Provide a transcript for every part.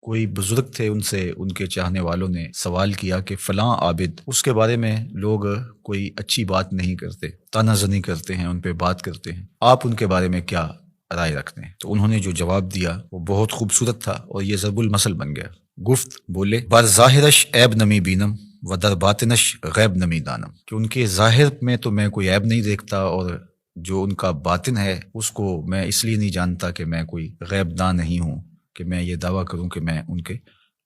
کوئی بزرگ تھے، ان سے ان کے چاہنے والوں نے سوال کیا کہ فلاں عابد، اس کے بارے میں لوگ کوئی اچھی بات نہیں کرتے، طعنہ زنی کرتے ہیں، ان پہ بات کرتے ہیں، آپ ان کے بارے میں کیا رائے رکھتے ہیں؟ تو انہوں نے جو جواب دیا وہ بہت خوبصورت تھا اور یہ ضرب المثل بن گیا۔ گفت بولے، بر ظاہرش عیب نمی بینم و در باطنش غیب نمی دانم، کہ ان کے ظاہر میں تو میں کوئی عیب نہیں دیکھتا، اور جو ان کا باطن ہے اس کو میں اس لیے نہیں جانتا کہ میں کوئی غیب داں نہیں ہوں کہ میں یہ دعویٰ کروں کہ میں ان کے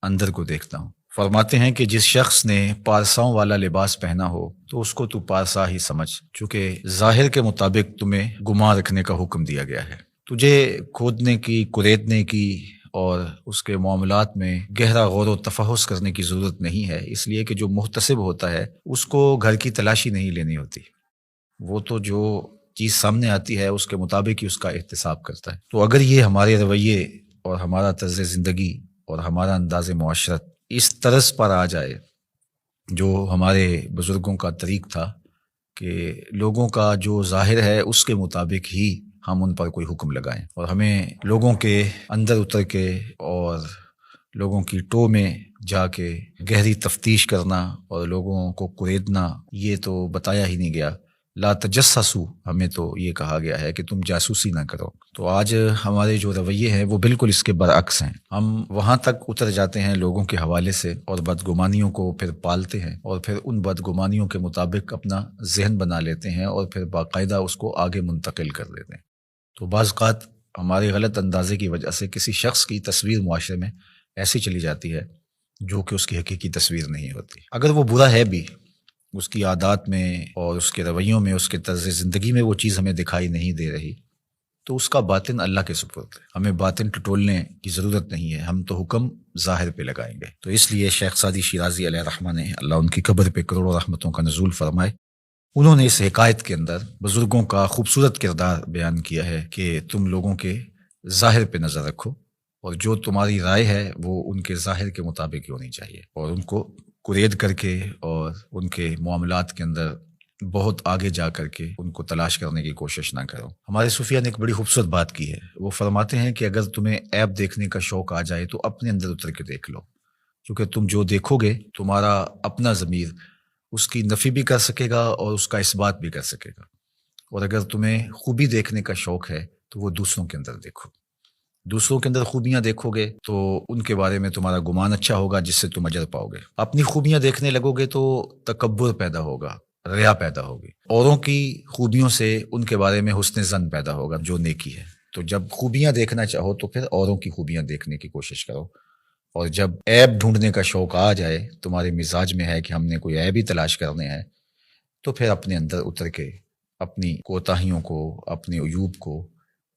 اندر کو دیکھتا ہوں۔ فرماتے ہیں کہ جس شخص نے پارساؤں والا لباس پہنا ہو تو اس کو تو پارسا ہی سمجھ، چونکہ ظاہر کے مطابق تمہیں گمان رکھنے کا حکم دیا گیا ہے۔ تجھے کھودنے کی، کریدنے کی اور اس کے معاملات میں گہرا غور و تفحص کرنے کی ضرورت نہیں ہے، اس لیے کہ جو محتسب ہوتا ہے اس کو گھر کی تلاشی نہیں لینی ہوتی، وہ تو جو چیز سامنے آتی ہے اس کے مطابق ہی اس کا احتساب کرتا ہے۔ تو اگر یہ ہمارے رویے اور ہمارا طرز زندگی اور ہمارا انداز معاشرت اس طرز پر آ جائے جو ہمارے بزرگوں کا طریق تھا کہ لوگوں کا جو ظاہر ہے اس کے مطابق ہی ہم ان پر کوئی حکم لگائیں، اور ہمیں لوگوں کے اندر اتر کے اور لوگوں کی ٹو میں جا کے گہری تفتیش کرنا اور لوگوں کو کریدنا، یہ تو بتایا ہی نہیں گیا۔ لا تجسسوا، ہمیں تو یہ کہا گیا ہے کہ تم جاسوسی نہ کرو۔ تو آج ہمارے جو رویے ہیں وہ بالکل اس کے برعکس ہیں۔ ہم وہاں تک اتر جاتے ہیں لوگوں کے حوالے سے اور بدگمانیوں کو پھر پالتے ہیں، اور پھر ان بدگمانیوں کے مطابق اپنا ذہن بنا لیتے ہیں اور پھر باقاعدہ اس کو آگے منتقل کر دیتے ہیں۔ تو بعض اوقات ہمارے غلط اندازے کی وجہ سے کسی شخص کی تصویر معاشرے میں ایسی چلی جاتی ہے جو کہ اس کی حقیقی تصویر نہیں ہوتی۔ اگر وہ برا ہے بھی، اس کی عادات میں اور اس کے رویوں میں، اس کے طرز زندگی میں وہ چیز ہمیں دکھائی نہیں دے رہی، تو اس کا باطن اللہ کے سپرد ہے۔ ہمیں باطن ٹٹولنے کی ضرورت نہیں ہے، ہم تو حکم ظاہر پہ لگائیں گے۔ تو اس لیے شیخ سعدی شیرازی علیہ رحمہ نے، اللہ ان کی قبر پہ کروڑوں رحمتوں کا نزول فرمائے، انہوں نے اس حکایت کے اندر بزرگوں کا خوبصورت کردار بیان کیا ہے کہ تم لوگوں کے ظاہر پہ نظر رکھو، اور جو تمہاری رائے ہے وہ ان کے ظاہر کے مطابق ہی ہونی چاہیے، اور ان کو کرید کر کے اور ان کے معاملات کے اندر بہت آگے جا کر کے ان کو تلاش کرنے کی کوشش نہ کرو۔ ہمارے صوفیہ نے ایک بڑی خوبصورت بات کی ہے، وہ فرماتے ہیں کہ اگر تمہیں عیب دیکھنے کا شوق آ جائے تو اپنے اندر اتر کے دیکھ لو، کیونکہ تم جو دیکھو گے تمہارا اپنا ضمیر اس کی نفی بھی کر سکے گا اور اس کا اثبات بھی کر سکے گا، اور اگر تمہیں خوبی دیکھنے کا شوق ہے تو وہ دوسروں کے اندر دیکھو، دوسروں کے اندر خوبیاں دیکھو گے تو ان کے بارے میں تمہارا گمان اچھا ہوگا جس سے تم اجر پاؤ گے۔ اپنی خوبیاں دیکھنے لگو گے تو تکبر پیدا ہوگا، ریا پیدا ہوگی، اوروں کی خوبیوں سے ان کے بارے میں حسن ظن پیدا ہوگا جو نیکی ہے۔ تو جب خوبیاں دیکھنا چاہو تو پھر اوروں کی خوبیاں دیکھنے کی کوشش کرو، اور جب عیب ڈھونڈنے کا شوق آ جائے، تمہارے مزاج میں ہے کہ ہم نے کوئی عیب ہی تلاش کرنے ہیں، تو پھر اپنے اندر اتر کے اپنی کوتاہیوں کو، اپنے عیوب کو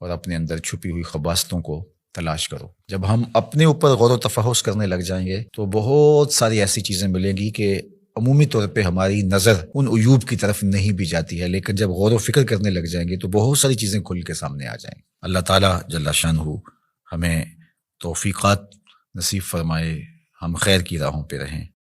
اور اپنے اندر چھپی ہوئی خباثتوں کو تلاش کرو۔ جب ہم اپنے اوپر غور و تفحص کرنے لگ جائیں گے تو بہت ساری ایسی چیزیں ملیں گی کہ عمومی طور پہ ہماری نظر ان عیوب کی طرف نہیں بھی جاتی ہے، لیکن جب غور و فکر کرنے لگ جائیں گے تو بہت ساری چیزیں کھل کے سامنے آ جائیں گی۔ اللہ تعالیٰ جل شانہ ہمیں توفیقات نصیب فرمائے، ہم خیر کی راہوں پہ رہیں۔